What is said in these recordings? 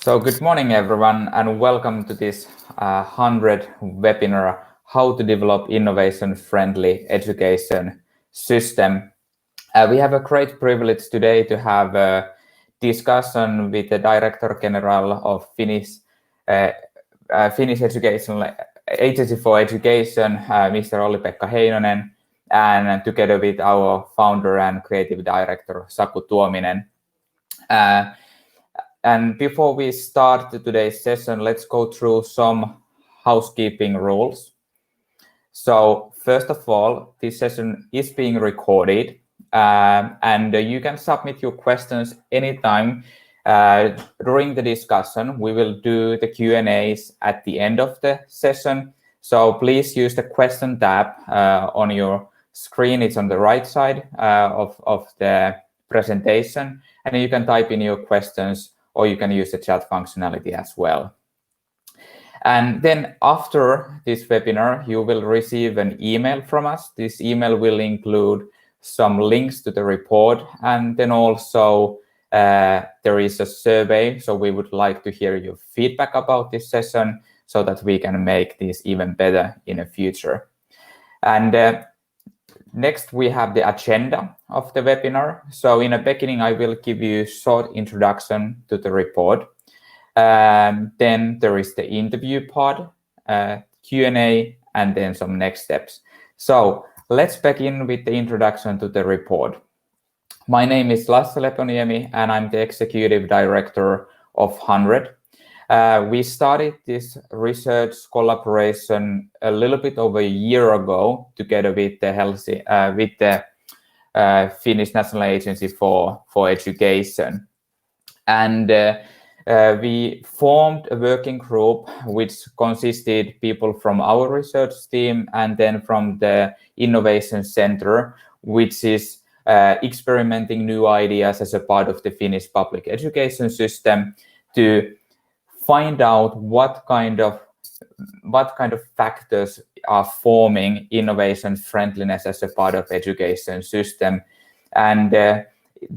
So good morning, everyone, and welcome to this HundrED webinar, How to Develop Innovation-Friendly Education System. We have a great privilege today to have a discussion with the Director General of Finnish Educational Agency for Education, Mr. Olli-Pekka Heinonen, and together with our founder and creative director, Saku Tuominen. And before we start today's session, let's go through some housekeeping rules. So first of all, this session is being recorded, and you can submit your questions anytime during the discussion. We will do the Q&As at the end of the session. So please use the question tab on your screen. It's on the right side of the presentation, and you can type in your questions, or you can use the chat functionality as well. And then after this webinar, you will receive an email from us. This email will include some links to the report, and then also there is a survey. So we would like to hear your feedback about this session so that we can make this even better in the future. And next, we have the agenda of the webinar. So in the beginning, I will give you a short introduction to the report. Then there is the interview part, Q&A, and then some next steps. So let's begin with the introduction to the report. My name is Lasse Leponiemi, and I'm the Executive Director of HundrED. We started this research collaboration a little bit over a year ago, together with the Finnish National Agency for Education, and we formed a working group which consisted people from our research team and then from the Innovation Center, which is experimenting new ideas as a part of the Finnish public education system to find out what kind of factors are forming innovation friendliness as a part of education system. And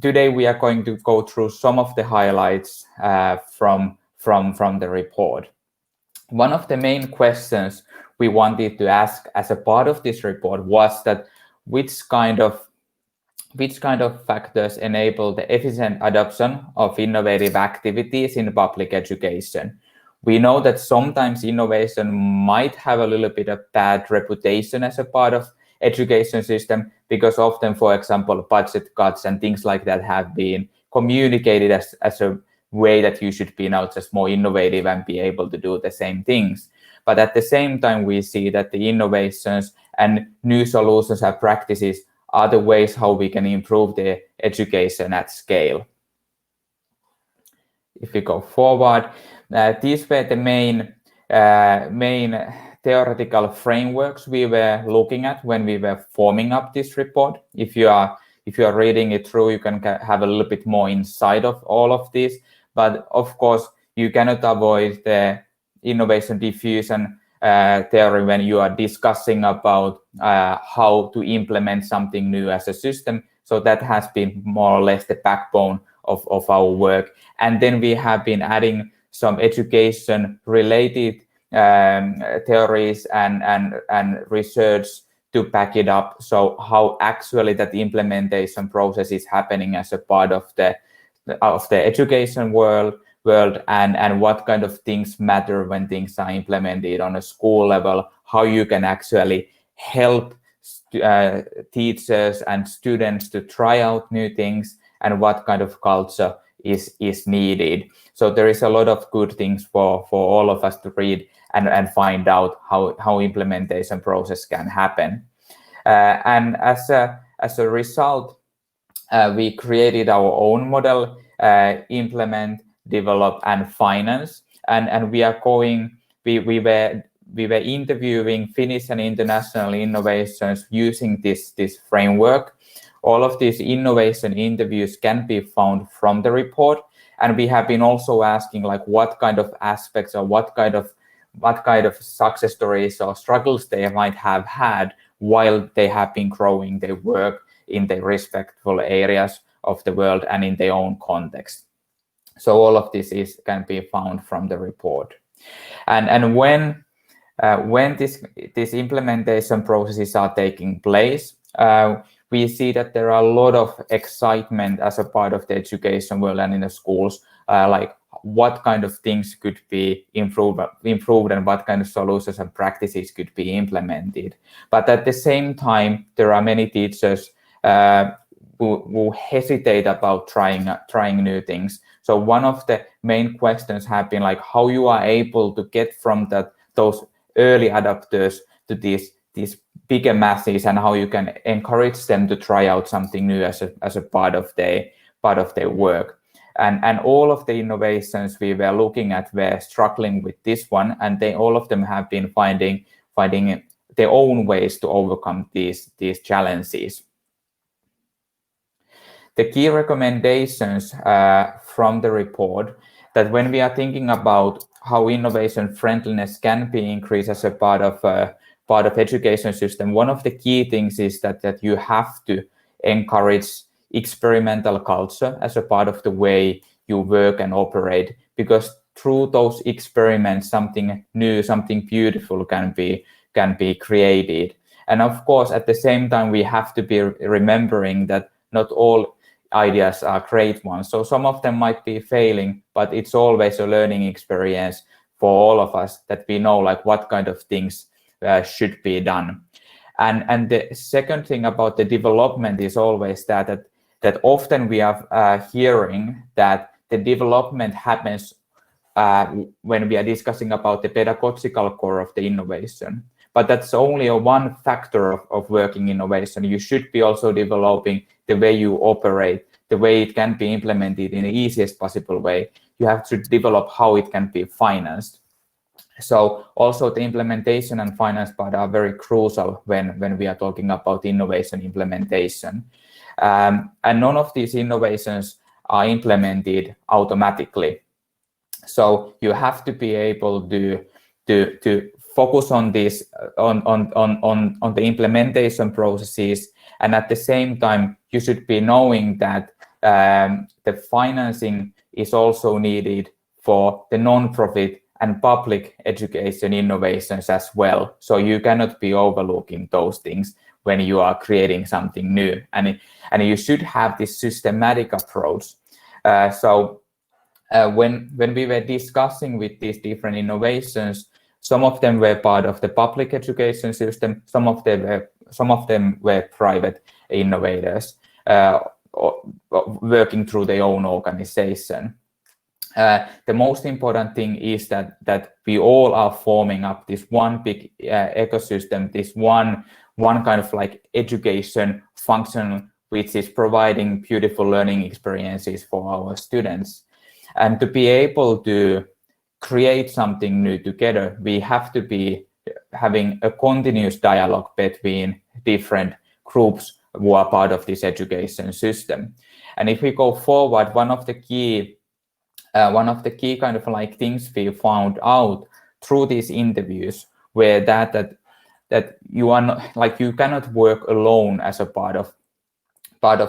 today we are going to go through some of the highlights from the report. One of the main questions we wanted to ask as a part of this report was that which kind of factors enable the efficient adoption of innovative activities in public education. We know that sometimes innovation might have a little bit of bad reputation as a part of education system, because often, for example, budget cuts and things like that have been communicated as a way that you should be now just more innovative and be able to do the same things. But at the same time, we see that the innovations and new solutions and practices are the ways how we can improve the education at scale. If we go forward, these were the main theoretical frameworks we were looking at when we were forming up this report. If you are reading it through, you can have a little bit more insight of all of this. But of course, you cannot avoid the innovation diffusion theory when you are discussing about how to implement something new as a system. So that has been more or less the backbone of our work. And then we have been adding some education-related theories and research to back it up. So how actually that implementation process is happening as a part of the education world, and what kind of things matter when things are implemented on a school level, how you can actually help teachers and students to try out new things, and what kind of culture is needed. So there is a lot of good things for all of us to read and find out how implementation process can happen. And as a result, we created our own model, implement, develop, and finance. And we were interviewing Finnish and international innovations using this framework. All of these innovation interviews can be found from the report, and we have been also asking like what kind of aspects or what kind of success stories or struggles they might have had while they have been growing their work in their respectful areas of the world and in their own context. So all of this can be found from the report. And when these implementation processes are taking place, we see that there are a lot of excitement as a part of the education world and in the schools, like what kind of things could be improved and what kind of solutions and practices could be implemented. But at the same time, there are many teachers who hesitate about trying new things. So one of the main questions have been like how you are able to get from those early adopters to these bigger masses, and how you can encourage them to try out something new as a part of their work. And all of the innovations we were looking at were struggling with this one, and all of them have been finding their own ways to overcome these challenges. The key recommendations from the report, that when we are thinking about how innovation friendliness can be increased as a part of education system, one of the key things is that you have to encourage experimental culture as a part of the way you work and operate, because through those experiments something new, something beautiful can be created. And of course, at the same time, we have to be remembering that not all ideas are great ones. So some of them might be failing, but it's always a learning experience for all of us, that we know like what kind of things should be done. And the second thing about the development is always that often we are hearing that the development happens when we are discussing about the pedagogical core of the innovation. But that's only a one factor of working innovation. You should be also developing the way you operate, the way it can be implemented in the easiest possible way. You have to develop how it can be financed. So also the implementation and finance part are very crucial when we are talking about innovation implementation. And none of these innovations are implemented automatically. So you have to be able to focus on this on the implementation processes, and at the same time you should be knowing that the financing is also needed for the non-profit and public education innovations as well. So you cannot be overlooking those things when you are creating something new, and you should have this systematic approach. When we were discussing with these different innovations, some of them were part of the public education system, some of them were private innovators working through their own organization. The most important thing is that we all are forming up this one big ecosystem, this one kind of like education function, which is providing beautiful learning experiences for our students. And to be able to create something new together, we have to be having a continuous dialogue between different groups who are part of this education system. And if we go forward, one of the key kind of like things we found out through these interviews were that you are not, like, you cannot work alone as a part of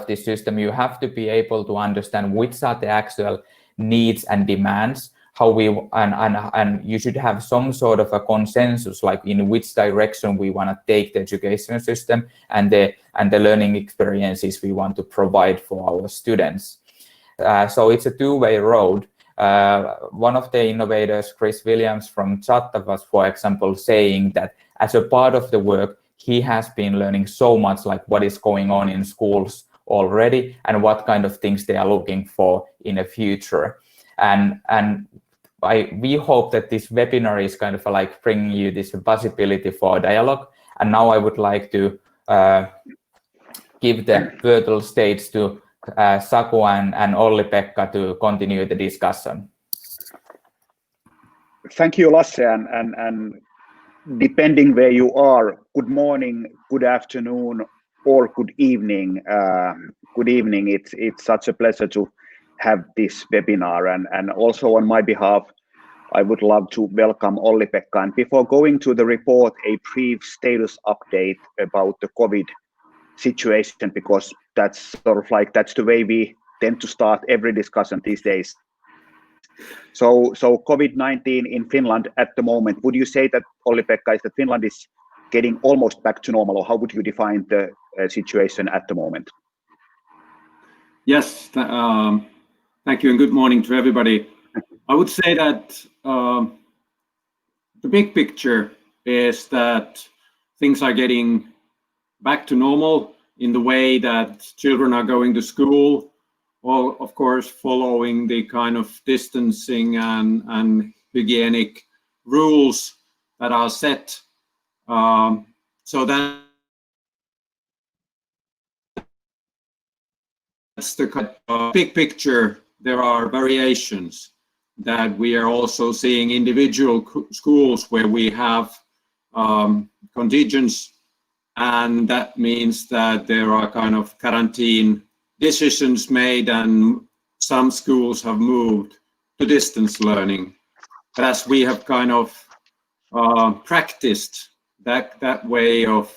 this system. You have to be able to understand which are the actual needs and demands, how we and you should have some sort of a consensus, like in which direction we want to take the education system and the learning experiences we want to provide for our students. So it's a two-way road. One of the innovators, Chris Williams from Chatta, was, for example, saying that as a part of the work, he has been learning so much, like what is going on in schools already and what kind of things they are looking for in the future. And we hope that this webinar is kind of like bringing you this possibility for dialogue. And now I would like to give the virtual stage to Saku and Olli-Pekka to continue the discussion. Thank you, Lasse, and depending where you are, good morning, good afternoon, or good evening. It's such a pleasure to have this webinar, and also on my behalf, I would love to welcome Olli-Pekka. And before going to the report, a brief status update about the COVID situation, because that's sort of like, that's the way we tend to start every discussion these days. So COVID-19 in Finland at the moment, would you say that, Olli-Pekka, is that Finland is getting almost back to normal, or how would you define the situation at the moment? Yes, thank you and good morning to everybody. I would say that the big picture is that things are getting back to normal in the way that children are going to school, all of course following the kind of distancing and hygienic rules that are set. So that's the kind of big picture. There are variations that we are also seeing individual schools where we have contingents, and that means that there are kind of quarantine decisions made and some schools have moved to distance learning. But as we have kind of practiced that way of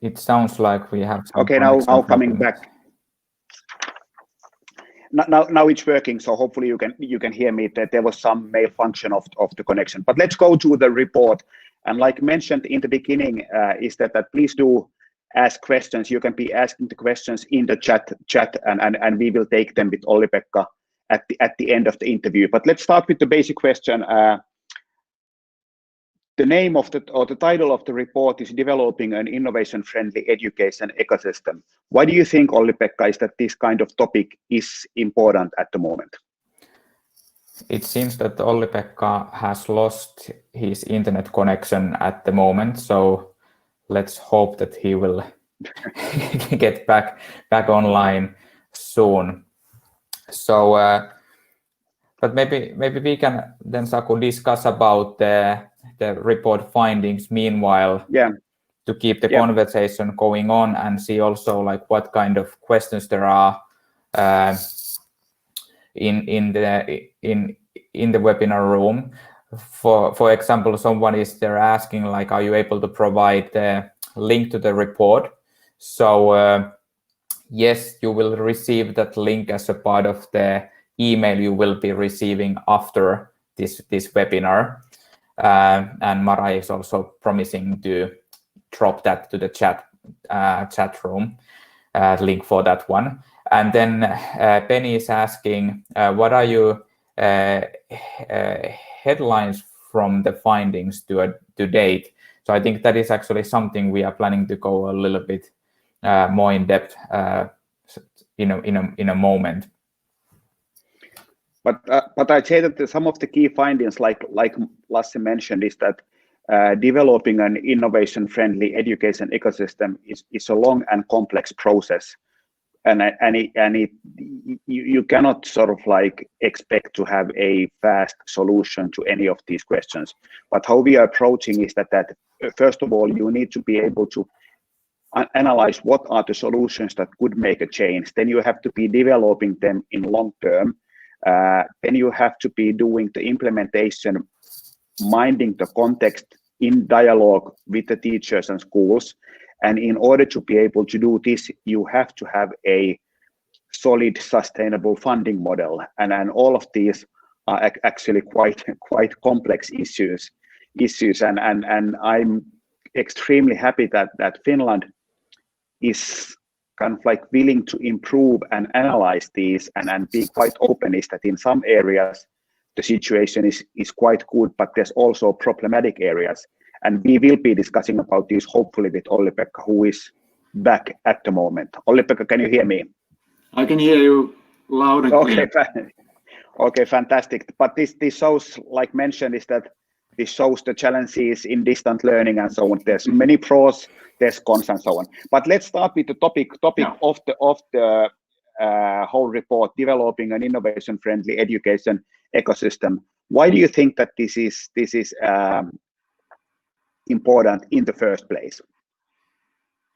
It sounds like we have some okay, now coming back. Now it's working, so hopefully you can hear me. That there was some malfunction of the connection. But let's go to the report. And like mentioned in the beginning, is that please do ask questions. You can be asking the questions in the chat, and we will take them with Olli-Pekka at the end of the interview. But let's start with the basic question. The name of the title of the report is Developing an Innovation-Friendly Education Ecosystem. Why do you think, Olli-Pekka, is that this kind of topic is important at the moment? It seems that Olli-Pekka has lost his internet connection at the moment, so let's hope that he will get back online soon. So, but maybe we can then, Saku, discuss about the report findings meanwhile, to keep the conversation going on, and see also like what kind of questions there are in the webinar room. For example, someone is there asking like, are you able to provide the link to the report? So yes, you will receive that link as a part of the email you will be receiving after this webinar. And Mara is also promising to drop that to the chat room, link for that one. And then Penny is asking, what are your headlines from the findings to date? So I think that is actually something we are planning to go a little bit more in depth in a moment. But I'd say that some of the key findings, like Lassi mentioned, is that developing an innovation-friendly education ecosystem is a long and complex process, and you cannot sort of like expect to have a fast solution to any of these questions. But how we are approaching is that first of all, you need to be able to analyze what are the solutions that could make a change. Then you have to be developing them in long term. Then you have to be doing the implementation, minding the context in dialogue with the teachers and schools. And in order to be able to do this, you have to have a solid, sustainable funding model. And all of these are actually quite complex issues. And I'm extremely happy that Finland is kind of like willing to improve and analyze these and be quite open, is that in some areas the situation is quite good, but there's also problematic areas. And we will be discussing about this hopefully with Olli-Pekka, who is back at the moment. Olli-Pekka, can you hear me? I can hear you loud and clear. Okay, fantastic. But this shows, like mentioned, is that this shows the challenges in distant learning and so on. There's many pros, there's cons and so on. But let's start with the topic of the whole report, developing an innovation-friendly education ecosystem. Why do you think that this is important in the first place?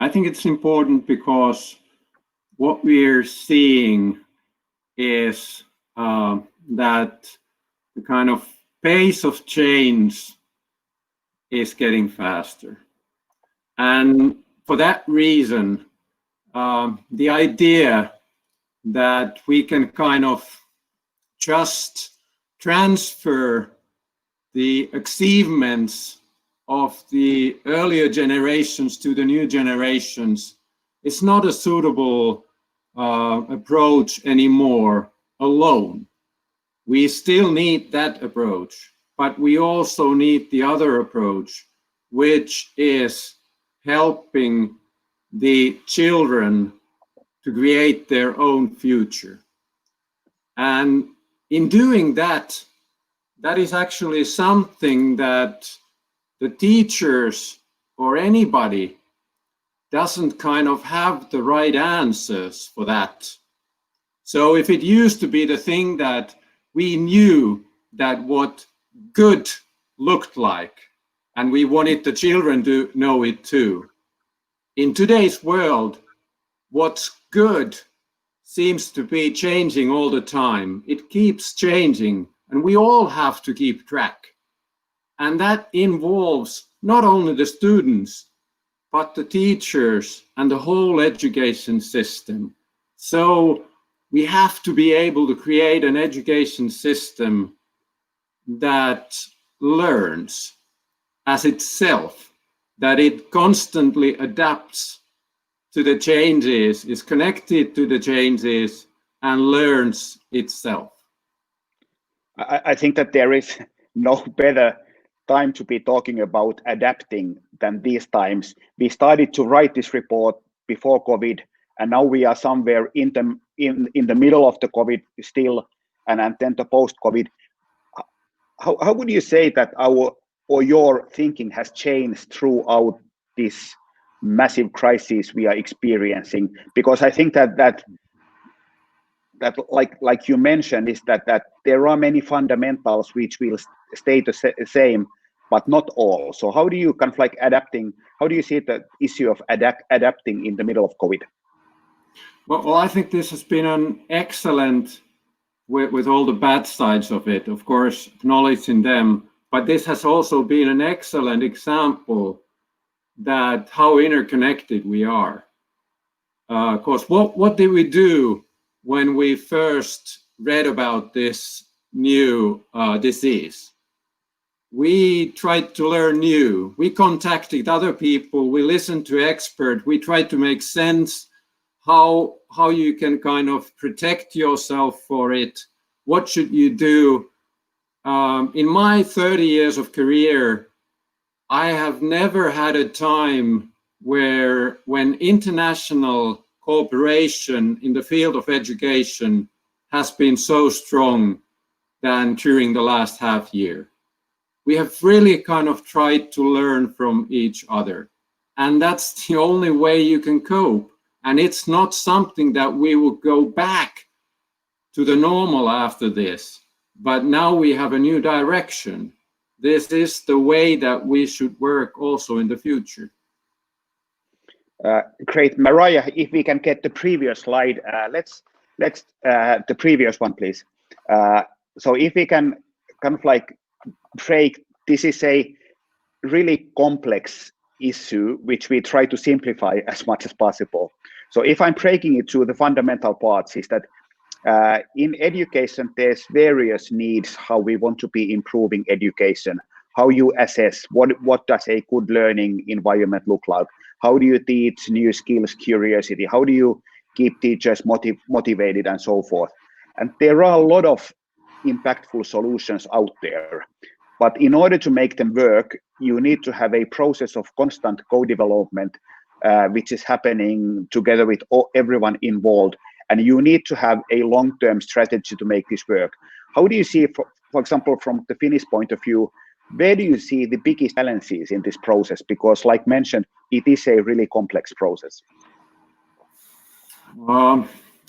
I think it's important because what we're seeing is that the kind of pace of change is getting faster. And for that reason, the idea that we can kind of just transfer the achievements of the earlier generations to the new generations is not a suitable approach anymore alone. We still need that approach, but we also need the other approach, which is helping the children to create their own future. And in doing that, that is actually something that the teachers or anybody doesn't kind of have the right answers for that. So if it used to be the thing that we knew that what good looked like, and we wanted the children to know it too. In today's world, what's good seems to be changing all the time. It keeps changing, and we all have to keep track. And that involves not only the students, but the teachers and the whole education system. So we have to be able to create an education system that learns as itself, that it constantly adapts to the changes, is connected to the changes, and learns itself. I think that there is no better time to be talking about adapting than these times. We started to write this report before COVID, and now we are somewhere in the middle of the COVID still, and then the post-COVID. How would you say that your thinking has changed throughout this massive crisis we are experiencing? Because I think that like you mentioned, is that there are many fundamentals which will stay the same, but not all. So how do you kind of like adapting? How do you see the issue of adapting in the middle of COVID? Well, I think this has been an excellent, with all the bad sides of it, of course, acknowledging them, but this has also been an excellent example that how interconnected we are. Of course, what did we do when we first read about this new disease? We tried to learn new. We contacted other people. We listened to experts. We tried to make sense how you can kind of protect yourself for it. What should you do? In my 30 years of career, I have never had a time when international cooperation in the field of education has been so strong than during the last half year. We have really kind of tried to learn from each other. And that's the only way you can cope. And it's not something that we will go back to the normal after this. But now we have a new direction. This is the way that we should work also in the future. Great. Mariah, if we can get the previous slide, let's the previous one, please. So if we can kind of like break, this is a really complex issue, which we try to simplify as much as possible. So if I'm breaking it to the fundamental parts, is that in education, there's various needs, how we want to be improving education, how you assess, what does a good learning environment look like, how do you teach new skills, curiosity, how do you keep teachers motivated and so forth. And there are a lot of impactful solutions out there. But in order to make them work, you need to have a process of constant co-development, which is happening together with everyone involved. And you need to have a long-term strategy to make this work. How do you see, for example, from the Finnish point of view, where do you see the biggest challenges in this process? Because like mentioned, it is a really complex process.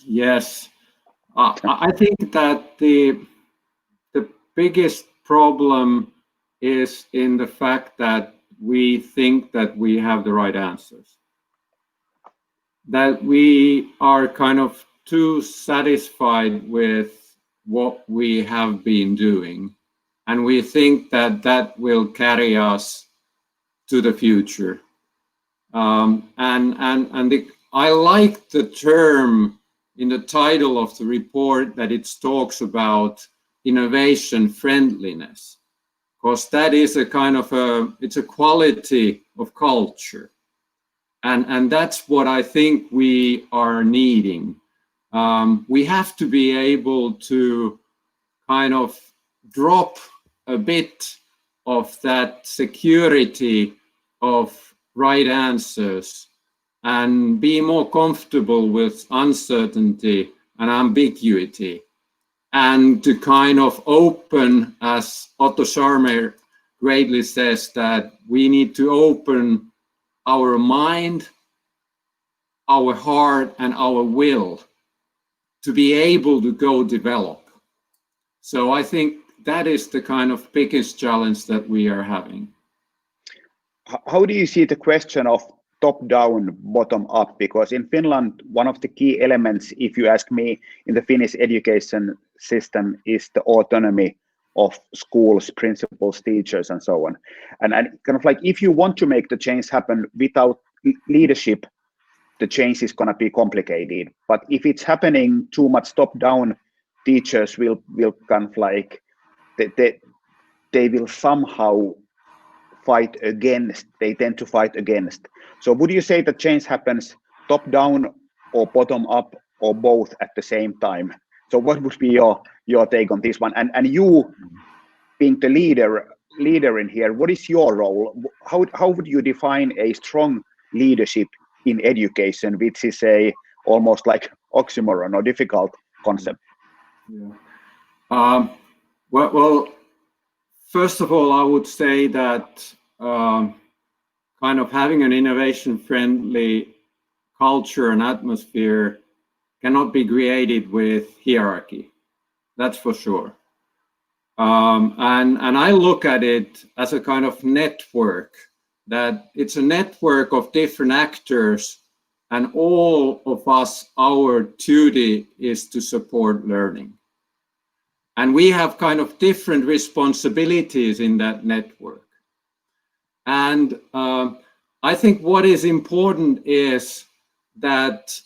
Yes, I think that the biggest problem is in the fact that we think that we have the right answers, that we are kind of too satisfied with what we have been doing, and we think that that will carry us to the future. I like the term in the title of the report that it talks about innovation friendliness, because that is a kind of it's a quality of culture. And that's what I think we are needing. We have to be able to kind of drop a bit of that security of right answers and be more comfortable with uncertainty and ambiguity, and to kind of open, as Otto Scharmer greatly says, that we need to open our mind, our heart, and our will to be able to go develop. So I think that is the kind of biggest challenge that we are having. How do you see the question of top-down, bottom-up? Because in Finland, one of the key elements, if you ask me, in the Finnish education system is the autonomy of schools, principals, teachers, and so on. And kind of like, if you want to make the change happen without leadership, the change is going to be complicated. But if it's happening too much top-down, teachers will kind of like, they will somehow fight against, they tend to fight against. So would you say that change happens top-down or bottom-up or both at the same time? So what would be your take on this one? And you being the leader in here, what is your role? How would you define a strong leadership in education, which is a almost like oxymoron or difficult concept? Yeah. Well, first of all, I would say that kind of having an innovation-friendly culture and atmosphere cannot be created with hierarchy. That's for sure. And I look at it as a kind of network, that it's a network of different actors, and all of us, our duty is to support learning. And we have kind of different responsibilities in that network. And I think what is important is that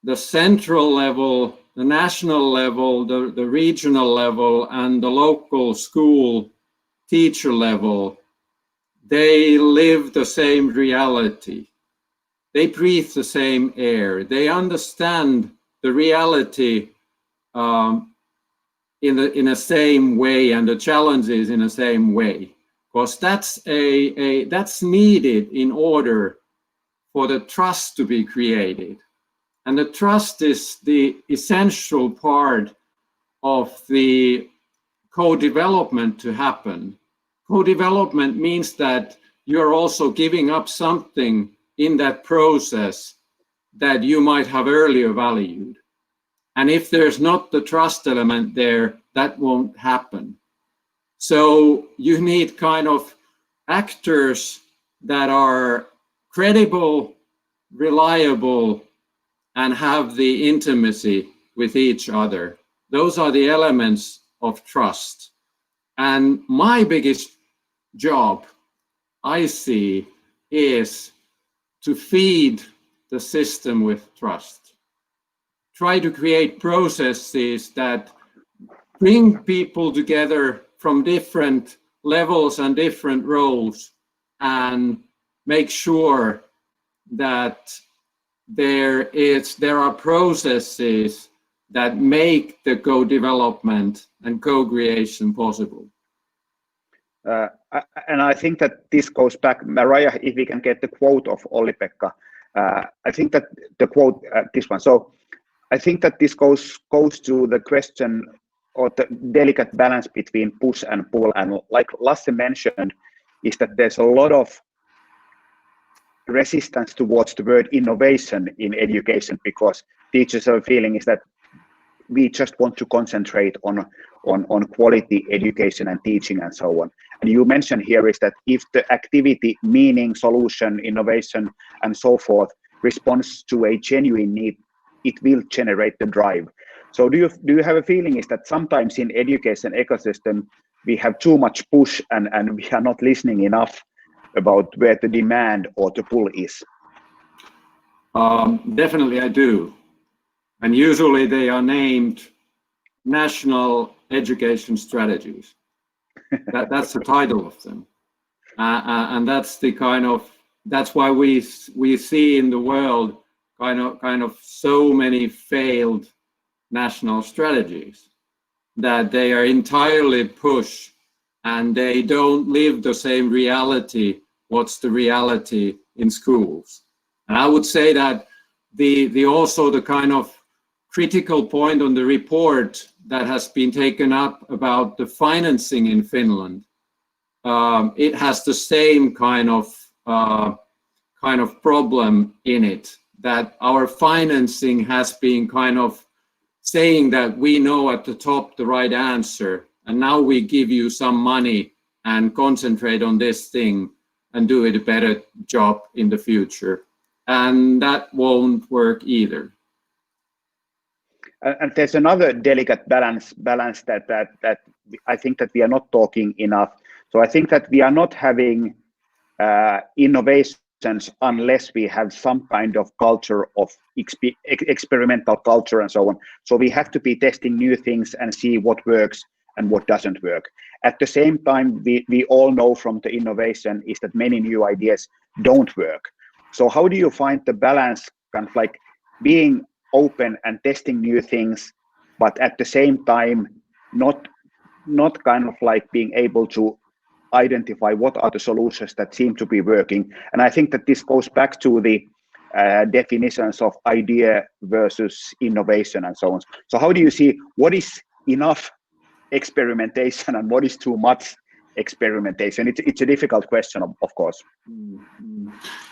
the central level, the national level, the regional level, and the local school teacher level, they live the same reality. They breathe the same air. They understand the reality in the same way, and the challenges in the same way, because that's needed in order for the trust to be created. And the trust is the essential part of the co-development to happen. Co-development means that you're also giving up something in that process that you might have earlier valued. And if there's not the trust element there, that won't happen. So you need kind of actors that are credible, reliable, and have the intimacy with each other. Those are the elements of trust. And my biggest job, I see, is to feed the system with trust. Try to create processes that bring people together from different levels and different roles, and make sure that there are processes that make the co-development and co-creation possible. And I think that this goes back, Mariah, if we can get the quote of Olli-Pekka. I think that the quote, this one. So I think that this goes to the question or the delicate balance between push and pull. And like Lasse mentioned, is that there's a lot of resistance towards the word innovation in education, because teachers are feeling is that we just want to concentrate on quality education and teaching and so on. And you mentioned here is that if the activity, meaning, solution, innovation, and so forth responds to a genuine need, it will generate the drive. So do you have a feeling is that sometimes in education ecosystem we have too much push and we are not listening enough about where the demand or the pull is? Definitely I do. And usually they are named national education strategies. That's the title of them. And that's the that's why we see in the world kind of so many failed national strategies, that they are entirely push and they don't live the same reality. What's the reality in schools? And I would say that also the kind of critical point on the report that has been taken up about the financing in Finland, it has the same kind of problem in it, that our financing has been kind of saying that we know at the top the right answer, and now we give you some money and concentrate on this thing and do it a better job in the future. And that won't work either. And there's another delicate balance that I think that we are not talking enough. So I think that we are not having innovations unless we have some kind of culture of experimental culture and so on. So we have to be testing new things and see what works and what doesn't work. At the same time, we all know from the innovation is that many new ideas don't work. So how do you find the balance, kind of like being open and testing new things, but at the same time not kind of like being able to identify what are the solutions that seem to be working? And I think that this goes back to the definitions of idea versus innovation and so on. So how do you see what is enough experimentation and what is too much experimentation? It's a difficult question, of course.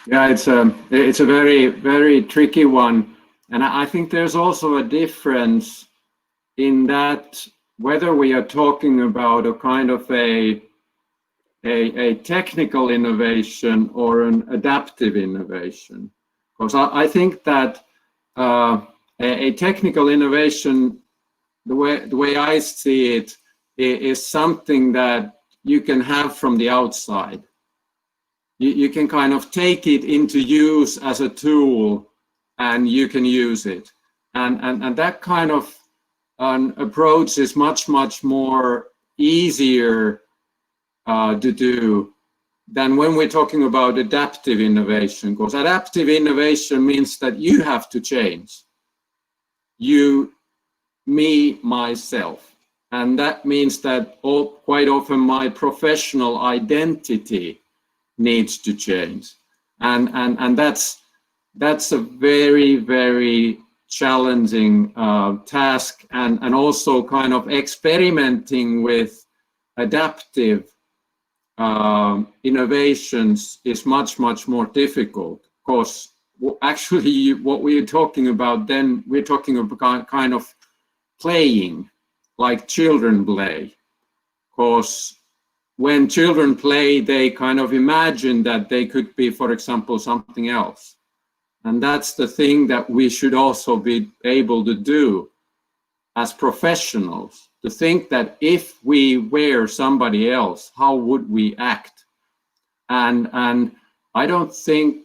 Yeah, it's a very, very tricky one. And I think there's also a difference in that whether we are talking about a kind of a technical innovation or an adaptive innovation. Because I think that a technical innovation, the way I see it, is something that you can have from the outside. You can kind of take it into use as a tool and you can use it. And that kind of an approach is much more easier to do than when we're talking about adaptive innovation, because adaptive innovation means that you have to change. You, me, myself. And that means that quite often my professional identity needs to change. And that's a very, very challenging task, and also kind of experimenting with adaptive innovations is much more difficult, because actually what we're talking about then, we're talking about kind of playing like children play, because when children play they kind of imagine that they could be, for example, something else. And that's the thing that we should also be able to do as professionals, to think that if we were somebody else, how would we act? And I don't think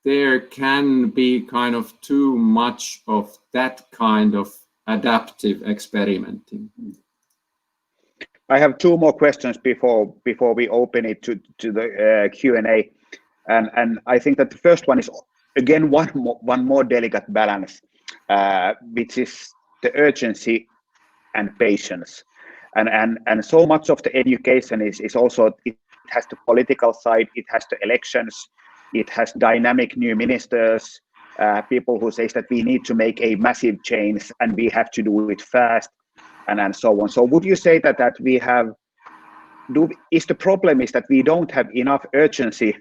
there can be kind of too much of that kind of adaptive experimenting. I have two more questions before we open it to the Q&A, and I think that the first one is again one more delicate balance, which is the urgency and patience, and so much of the education is also, it has the political side, it has the elections, it has dynamic new ministers, people who say that we need to make a massive change and we have to do it fast, and so on. So would you say that we have, is the problem is that we don't have enough urgency,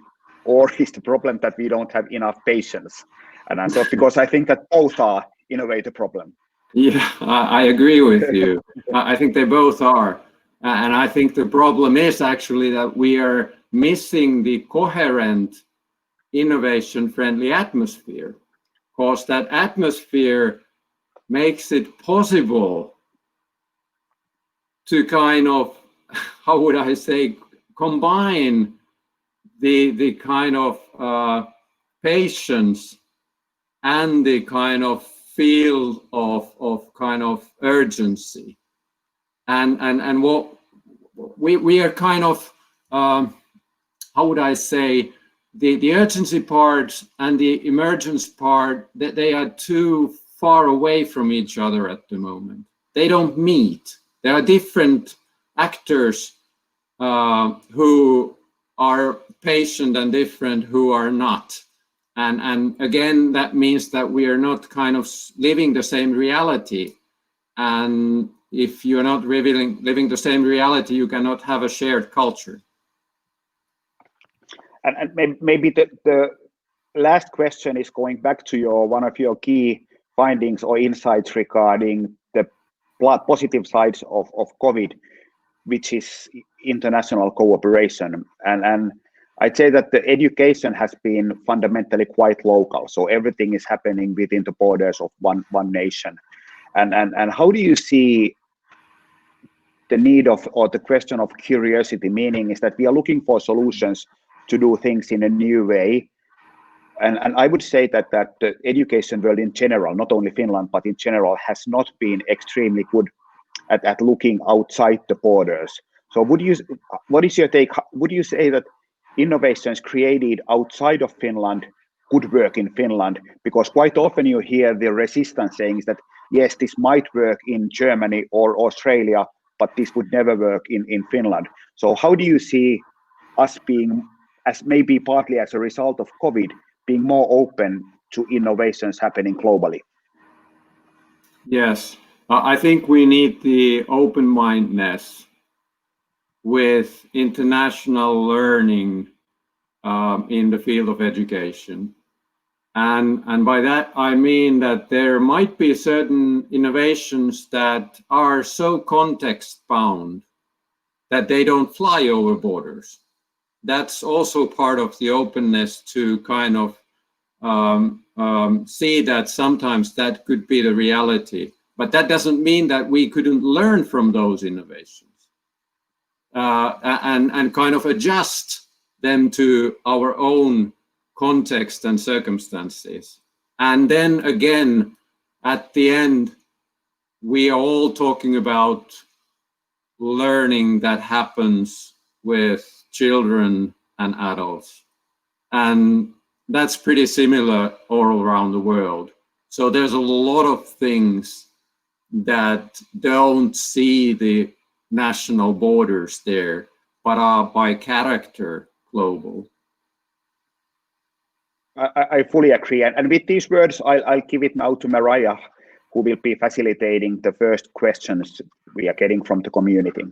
or is the problem that we don't have enough patience? And so, because I think that both are in a way the problem. Yeah, I agree with you. I think they both are. And I think the problem is actually that we are missing the coherent innovation-friendly atmosphere, because that atmosphere makes it possible to kind of, how would I say, combine the kind of patience and the kind of feel of kind of urgency. And what we are kind of, how would I say, the urgency part and the emergence part, that they are too far away from each other at the moment. They don't meet. There are different actors who are patient and different who are not. And again, that means that we are not kind of living the same reality. And if you're not living the same reality, you cannot have a shared culture. And maybe the last question is going back to one of your key findings or insights regarding the positive sides of COVID, which is international cooperation. And I'd say that the education has been fundamentally quite local. So everything is happening within the borders of one nation. And how do you see the need of, or the question of curiosity, meaning is that we are looking for solutions to do things in a new way. And I would say that the education world in general, not only Finland, but in general, has not been extremely good at looking outside the borders. So what is your take? Would you say that innovations created outside of Finland could work in Finland? Because quite often you hear the resistance saying that, yes, this might work in Germany or Australia, but this would never work in Finland. So how do you see us being, as maybe partly as a result of COVID, being more open to innovations happening globally? Yes, I think we need the open-mindedness with international learning in the field of education. And by that, I mean that there might be certain innovations that are so context-bound that they don't fly over borders. That's also part of the openness to kind of see that sometimes that could be the reality. But that doesn't mean that we couldn't learn from those innovations and kind of adjust them to our own context and circumstances. And then again, at the end, we are all talking about learning that happens with children and adults. And that's pretty similar all around the world. So there's a lot of things that don't see the national borders there, but are by character global. I fully agree. And with these words, I'll give it now to Mariah, who will be facilitating the first questions we are getting from the community.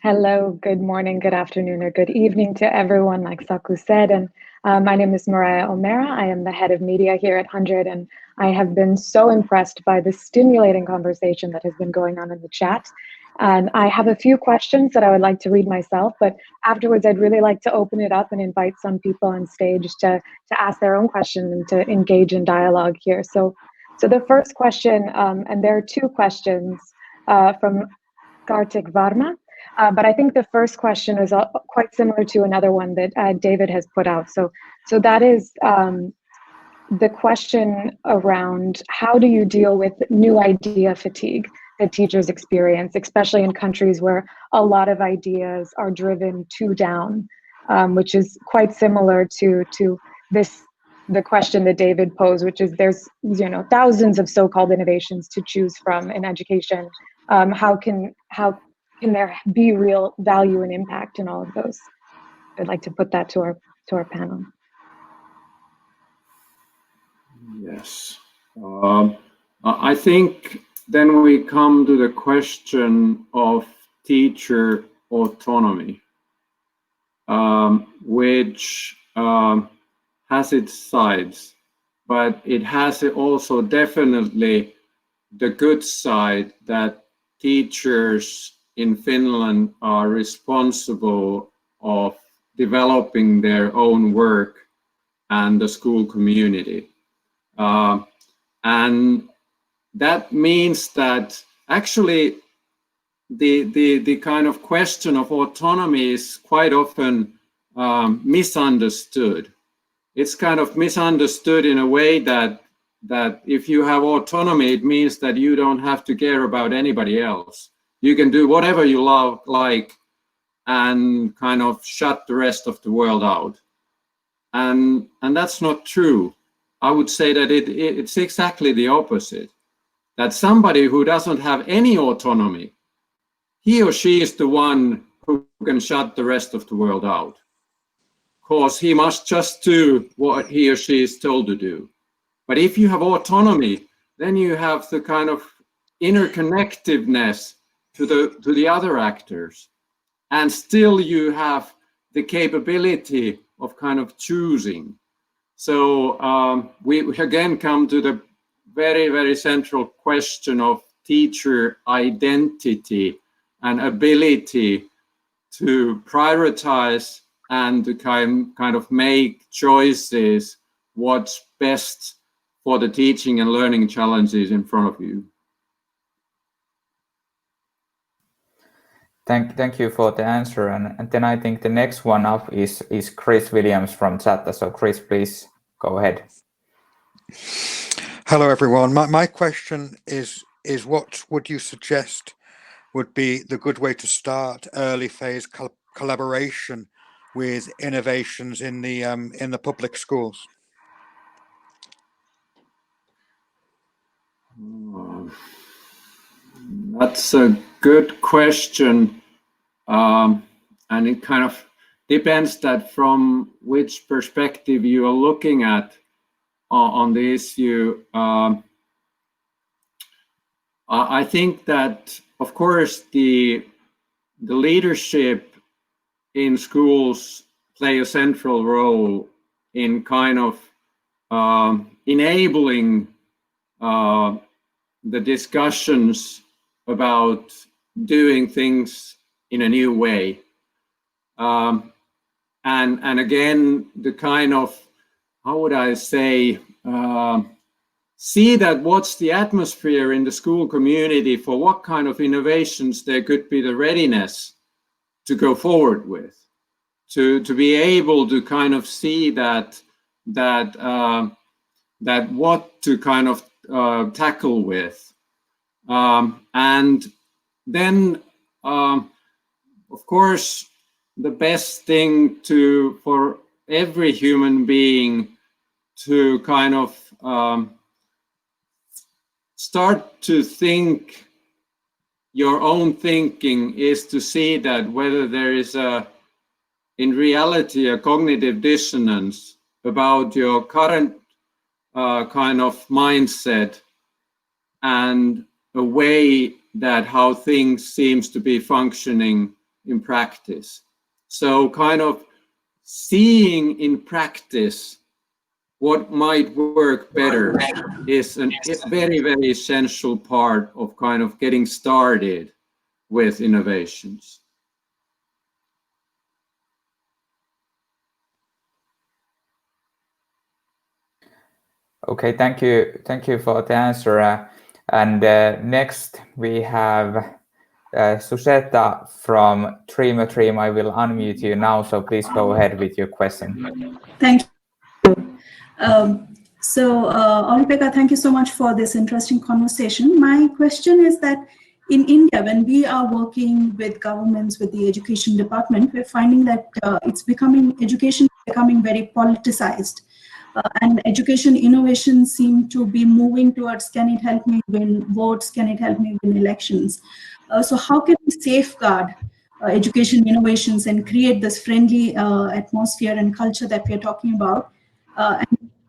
Hello, good morning, good afternoon, or good evening to everyone, like Saku said. And my name is Mariah O'Mara. I am the head of media here at HundrED, and I have been so impressed by the stimulating conversation that has been going on in the chat. And I have a few questions that I would like to read myself, but afterwards I'd really like to open it up and invite some people on stage to ask their own questions and to engage in dialogue here. So the first question, and there are two questions from Kartik Varma. But I think the first question is quite similar to another one that David has put out. So that is the question around how do you deal with new idea fatigue that teachers experience, especially in countries where a lot of ideas are driven too down, which is quite similar to the question that David posed, which is there's thousands of so-called innovations to choose from in education. How can there be real value and impact in all of those? I'd like to put that to our panel. Yes, I think then we come to the question of teacher autonomy, which has its sides, but it has also definitely the good side that teachers in Finland are responsible of developing their own work and the school community. And that means that actually the kind of question of autonomy is quite often misunderstood. It's kind of misunderstood in a way that if you have autonomy, it means that you don't have to care about anybody else. You can do whatever you like and kind of shut the rest of the world out. And that's not true. I would say that it's exactly the opposite. That somebody who doesn't have any autonomy, he or she is the one who can shut the rest of the world out. Because he must just do what he or she is told to do. But if you have autonomy, then you have the kind of interconnectedness to the other actors. And still you have the capability of kind of choosing. So we again come to the very, very central question of teacher identity and ability to prioritize and to kind of make choices what's best for the teaching and learning challenges in front of you. Thank you for the answer. And then I think the next one up is Chris Williams from Chatta. So Chris, please go ahead. Hello, everyone. My question is what would you suggest would be the good way to start early phase collaboration with innovations in the public schools? That's a good question, and it kind of depends that from which perspective you are looking at on the issue. I think that, of course, the leadership in schools play a central role in kind of enabling the discussions about doing things in a new way. And again, the kind of, how would I say, see that what's the atmosphere in the school community for what kind of innovations there could be the readiness to go forward with, to be able to kind of see that what to kind of tackle with. And then, of course, the best thing for every human being to kind of start to think your own thinking is to see that whether there is in reality a cognitive dissonance about your current kind of mindset and a way that how things seems to be functioning in practice. So kind of seeing in practice what might work better is a very, very essential part of kind of getting started with innovations. Okay, thank you for the answer. And next we have Suseta from Dream. I will unmute you now, so please go ahead with your question. Thank you. Olli-Pekka, thank you so much for this interesting conversation. My question is that in India, when we are working with governments, with the education department, we're finding that education is becoming very politicized. And education innovations seem to be moving towards, can it help me win votes? Can it help me win elections? So how can we safeguard education innovations and create this friendly atmosphere and culture that we are talking about,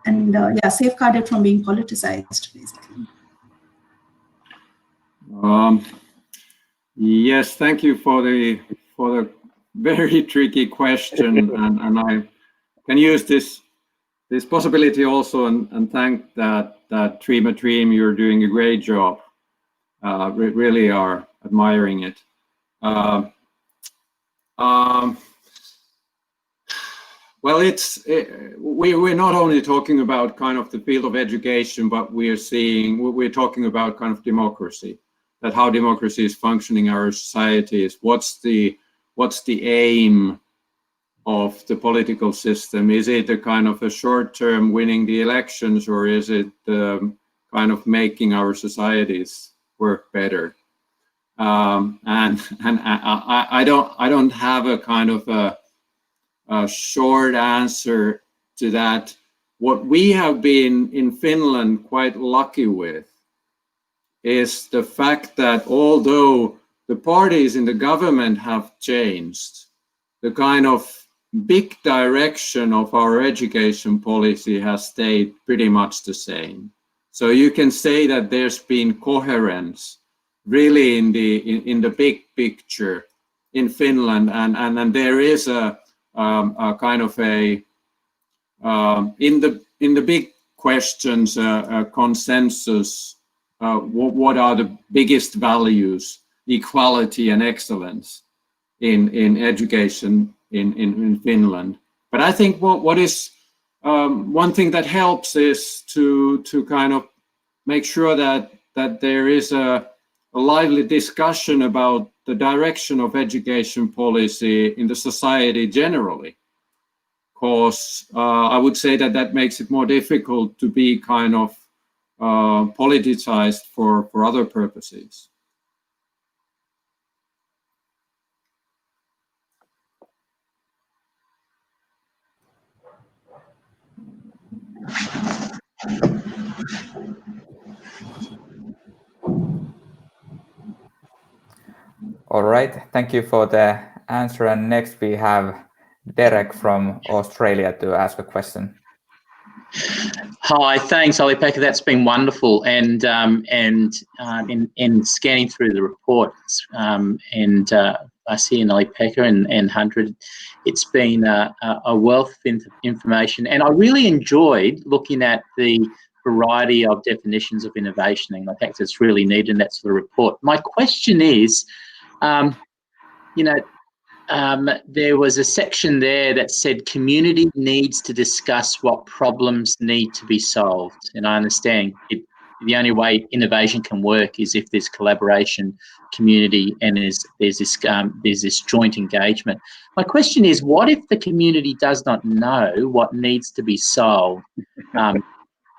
and safeguard it from being politicized, basically? Yes, thank you for the very tricky question, and I can use this possibility also and thank that Dream, you're doing a great job really are admiring it. Well, we're not only talking about kind of the field of education, but we're talking about kind of democracy, that how democracy is functioning in our societies. What's the aim of the political system? Is it a kind of a short-term winning the elections, or is it kind of making our societies work better? And I don't have a kind of a short answer to that. What we have been in Finland quite lucky with is the fact that although the parties in the government have changed, the kind of big direction of our education policy has stayed pretty much the same. So you can say that there's been coherence really in the big picture in Finland, and there is a kind of a in the big questions a consensus. What are the biggest values? Equality and excellence in education in Finland. But I think what is one thing that helps is to kind of make sure that there is a lively discussion about the direction of education policy in the society generally, because I would say that makes it more difficult to be kind of politicized for other purposes. All right, thank you for the answer. And next we have Derek from Australia to ask a question. Hi, thanks, Olli-Pekka. That's been wonderful, and in scanning through the reports, I see in Olli-Pekka and HundrED, it's been a wealth of information, and I really enjoyed looking at the variety of definitions of innovation, and I think that's really needed in that sort of report. My question is, there was a section there that said community needs to discuss what problems need to be solved. And I understand the only way innovation can work is if there's collaboration, community, and there's this joint engagement. My question is, what if the community does not know what needs to be solved?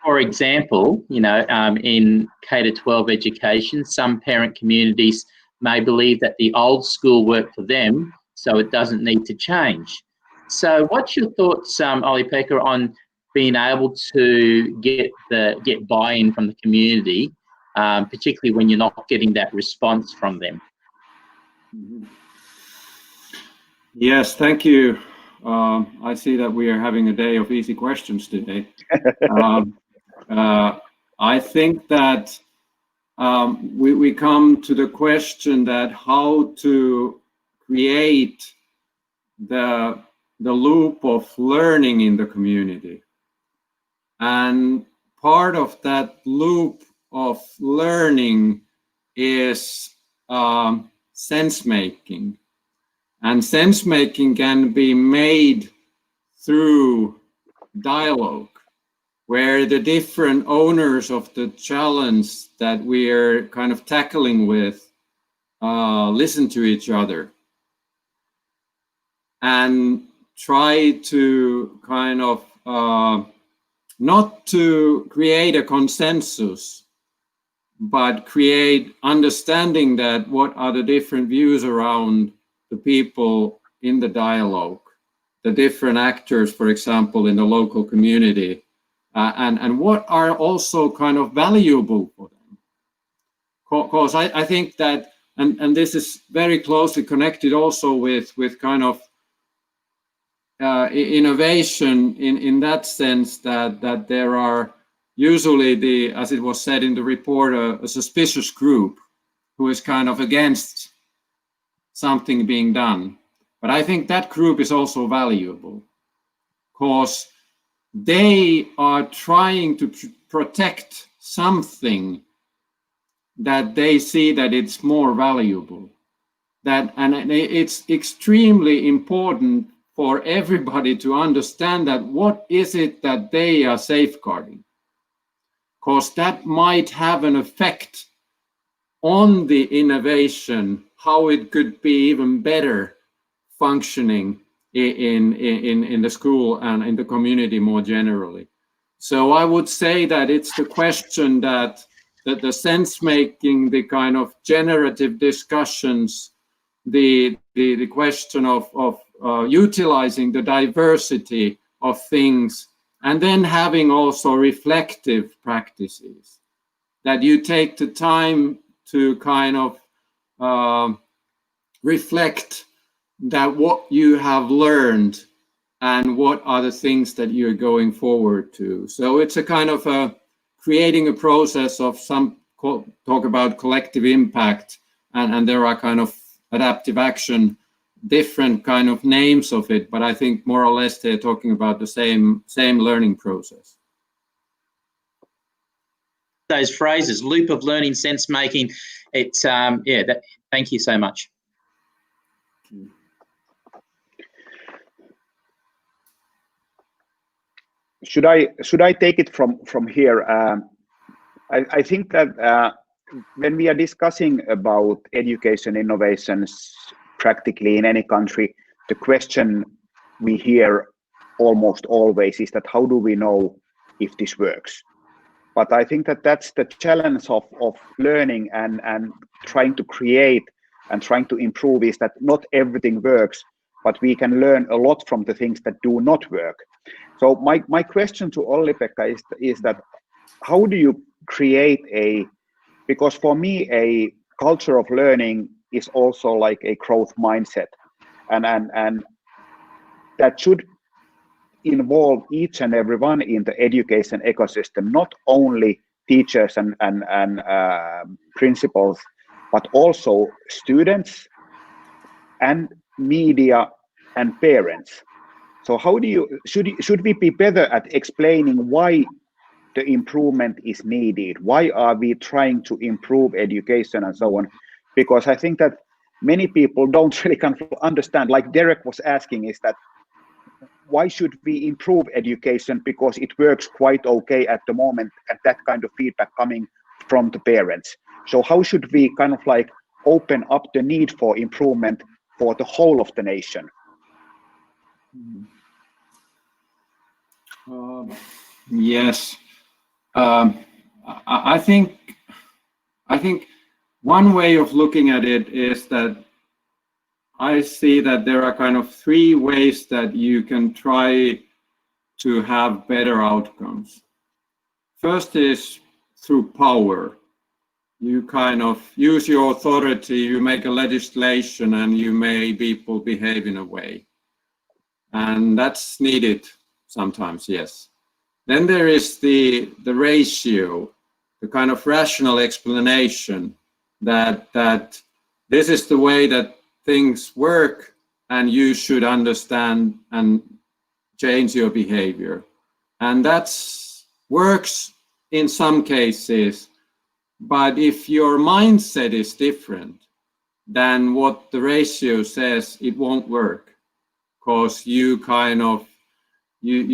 For example, in K-12 education, some parent communities may believe that the old school worked for them, so it doesn't need to change. So what's your thoughts, Olli-Pekka, on being able to get buy-in from the community, particularly when you're not getting that response from them? Yes, thank you. I see that we are having a day of easy questions today. I think that we come to the question that how to create the loop of learning in the community. And part of that loop of learning is sense making. And sense making can be made through dialogue, where the different owners of the challenge that we are kind of tackling with listen to each other and try to kind of not to create a consensus, but create understanding that what are the different views around the people in the dialogue, the different actors, for example, in the local community, and what are also kind of valuable for them. Because I think that, and this is very closely connected also with kind of innovation in that sense that there are usually as it was said in the report, a suspicious group who is kind of against something being done. But I think that group is also valuable because they are trying to protect something that they see that it's more valuable. And it's extremely important for everybody to understand that what is it that they are safeguarding, because that might have an effect on the innovation, how it could be even better functioning in the school and in the community more generally. So I would say that it's the question that the sense making, the kind of generative discussions, the question of utilizing the diversity of things, and then having also reflective practices, that you take the time to kind of reflect that what you have learned and what are the things that you're going forward to. So it's a kind of creating a process of some talk about collective impact, and there are kind of adaptive action, different kind of names of it, but I think more or less they're talking about the same learning process. Those phrases, loop of learning, sense making, it's thank you so much. Should I take it from here? I think that when we are discussing about education innovations practically in any country, the question we hear almost always is that how do we know if this works? But I think that that's the challenge of learning and trying to create and trying to improve, is that not everything works, but we can learn a lot from the things that do not work. So my question to Olli-Pekka is that how do you create because for me a culture of learning is also like a growth mindset, and that should involve each and everyone in the education ecosystem, not only teachers and principals, but also students and media and parents. So how do you should we be better at explaining why the improvement is needed? Why are we trying to improve education and so on? Because I think that many people don't really kind of understand, like Derek was asking, is that why should we improve education? Because it works quite okay at the moment, and that kind of feedback coming from the parents. So how should we kind of like open up the need for improvement for the whole of the nation? Yes, I think one way of looking at it is that I see that there are kind of three ways that you can try to have better outcomes. First is through power. You kind of use your authority, you make a legislation, and you make people behave in a way. And that's needed sometimes, yes. Then there is the ratio, the kind of rational explanation that this is the way that things work, and you should understand and change your behavior. And that works in some cases, but if your mindset is different than what the ratio says, it won't work, because you kind of you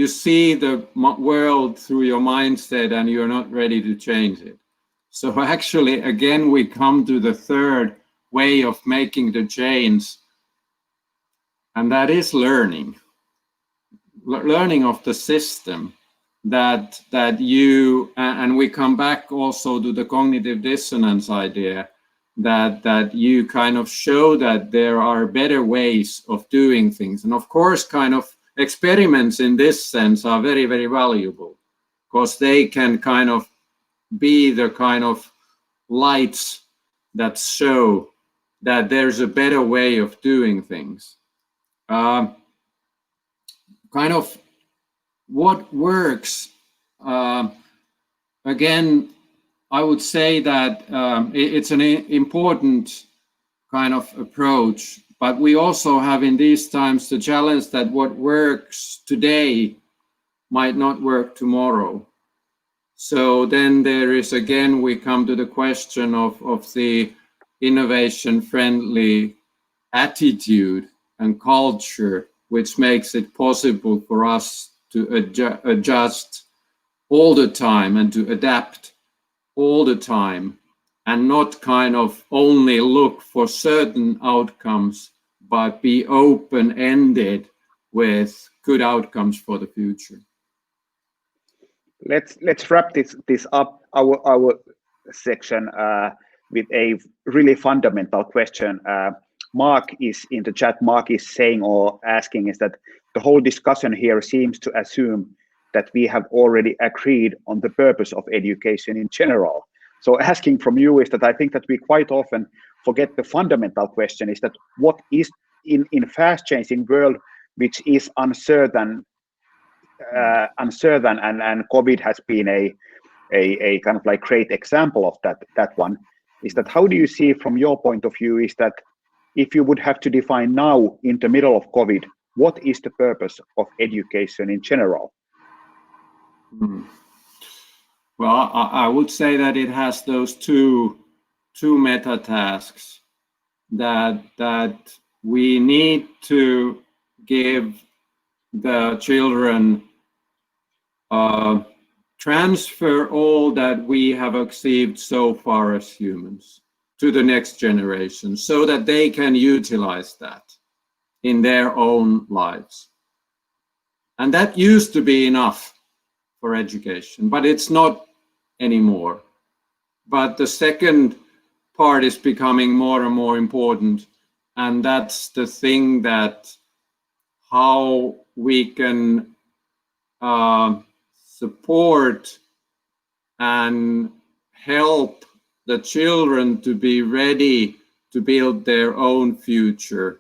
see the world through your mindset and you're not ready to change it. So actually, again, we come to the third way of making the change, and that is learning of the system, that you, and we come back also to the cognitive dissonance idea, that you kind of show that there are better ways of doing things. And of course, kind of experiments in this sense are very, very valuable, because they can kind of be the kind of lights that show that there's a better way of doing things. Kind of what works, again, I would say that it's an important kind of approach, but we also have in these times the challenge that what works today might not work tomorrow. So then there is, again, we come to the question of the innovation-friendly attitude and culture, which makes it possible for us to adjust all the time and to adapt all the time, and not kind of only look for certain outcomes, but be open-ended with good outcomes for the future. Let's wrap this up, our section, with a really fundamental question. Mark is in the chat. Mark is saying or asking is that the whole discussion here seems to assume that we have already agreed on the purpose of education in general. So asking from you is that I think that we quite often forget the fundamental question is that what is in fast changing world, which is uncertain, and COVID has been a kind of like great example of that one, is that how do you see from your point of view is that if you would have to define now in the middle of COVID, what is the purpose of education in general? Well, I would say that it has those two meta tasks that we need to give the children, transfer all that we have achieved so far as humans to the next generation so that they can utilize that in their own lives. And that used to be enough for education, but it's not anymore. But the second part is becoming more and more important, and that's the thing that how we can support and help the children to be ready to build their own future.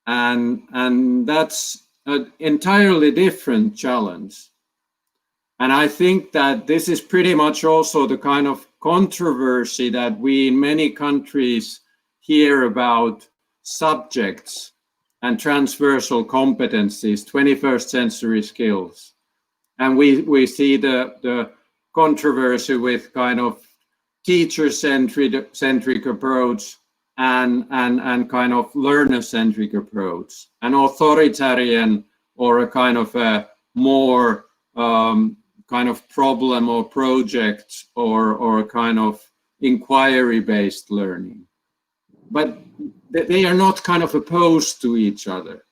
And that's an entirely different challenge. And I think that this is pretty much also the kind of controversy that we in many countries hear about subjects and transversal competencies, 21st century skills. And we see the controversy with kind of teacher-centric approach and kind of learner-centric approach, an authoritarian or a kind of a more kind of problem or project or a kind of inquiry-based learning. But they are not kind of opposed to each other,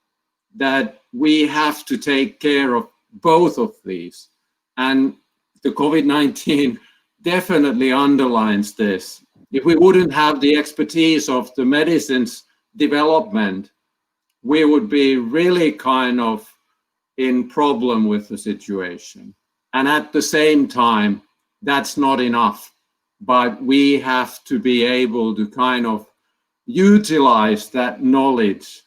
that we have to take care of both of these. And the COVID-19 definitely underlines this. If we wouldn't have the expertise of the medicine's development, we would be really kind of in problem with the situation. And at the same time, that's not enough. But we have to be able to kind of utilize that knowledge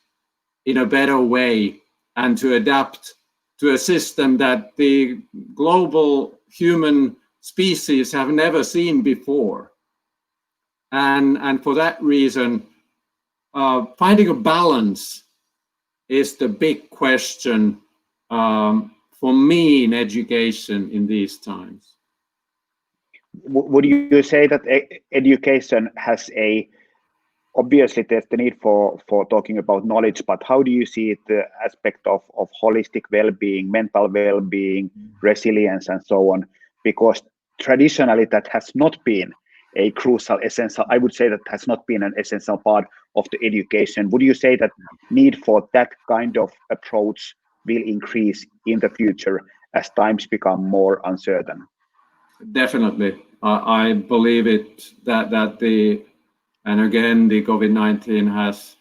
in a better way and to adapt to a system that the global human species have never seen before. And for that reason, finding a balance is the big question for me in education in these times. Would you say that education has obviously there's the need for talking about knowledge, but how do you see the aspect of holistic well-being, mental well-being, resilience, and so on? Because traditionally that has not been a crucial, essential, I would say that has not been an essential part of the education. Would you say that need for that kind of approach will increase in the future as times become more uncertain? Definitely. I believe it that and again, the COVID-19 has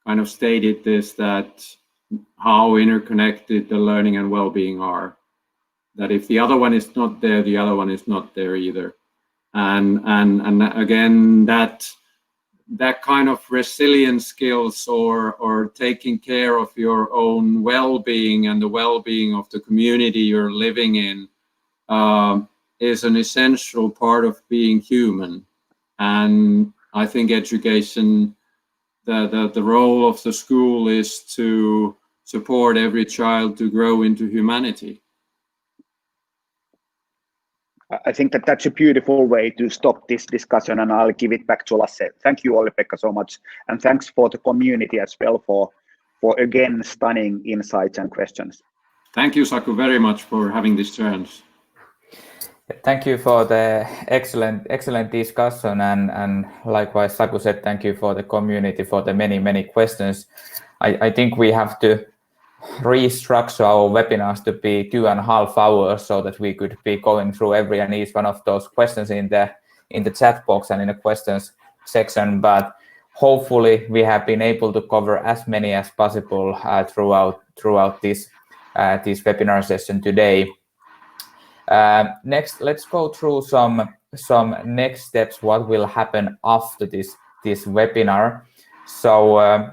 kind of stated this, that how interconnected the learning and well-being are. That if the other one is not there, the other one is not there either. And again, that kind of resilience skills or taking care of your own well-being and the well-being of the community you're living in is an essential part of being human. And I think education, the role of the school is to support every child to grow into humanity. I think that that's a beautiful way to stop this discussion, and I'll give it back to Lasse. Thank you, Olli-Pekka, so much, and thanks for the community as well for again stunning insights and questions. Thank you, Saku, very much for having this chance. Thank you for the excellent discussion, and likewise, Saku said, thank you for the community for the many questions. I think we have to restructure our webinars to be 2.5 hours so that we could be going through every and each one of those questions in the chat box and in the questions section. But hopefully we have been able to cover as many as possible throughout this webinar session today. Next, let's go through some next steps. What will happen after this webinar? So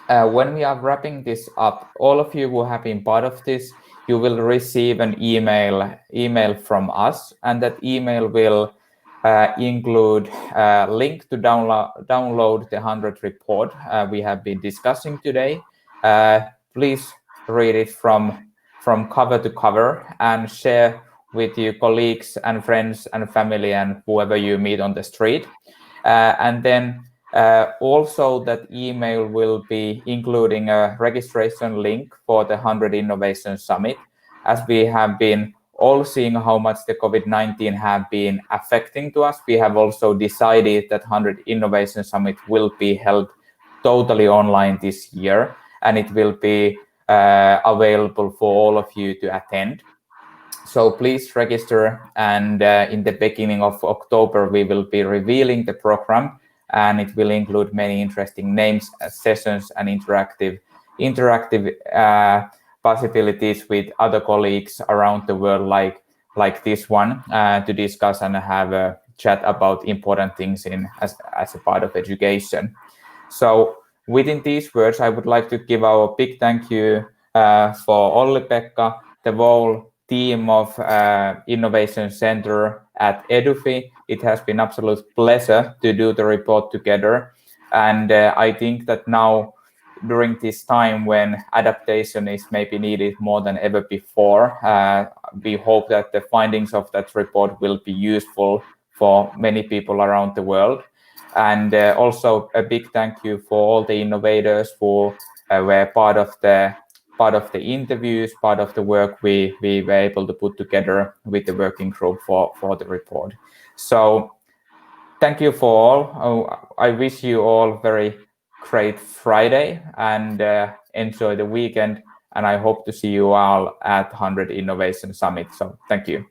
when we are wrapping this up, all of you who have been part of this, you will receive an email from us, and that email will include a link to download the HundrED report we have been discussing today. Please read it from cover to cover and share with your colleagues and friends and family and whoever you meet on the street. And then also that email will be including a registration link for the HundrED Innovation Summit, as we have been all seeing how much the COVID-19 have been affecting to us. We have also decided that HundrED Innovation Summit will be held totally online this year, and it will be available for all of you to attend. So please register, and in the beginning of October we will be revealing the program, and it will include many interesting names, sessions, and interactive possibilities with other colleagues around the world, like this one, to discuss and have a chat about important things as a part of education. So within these words, I would like to give our big thank you for Olli-Pekka, the whole team of Innovation Center at EDUFI. It has been absolute pleasure to do the report together. And I think that now, during this time when adaptation is maybe needed more than ever before, we hope that the findings of that report will be useful for many people around the world. And also a big thank you for all the innovators who were part of the interviews, part of the work we were able to put together with the working group for the report. So thank you for all. I wish you all very great Friday, and enjoy the weekend. And I hope to see you all at HundrED Innovation Summit. So thank you.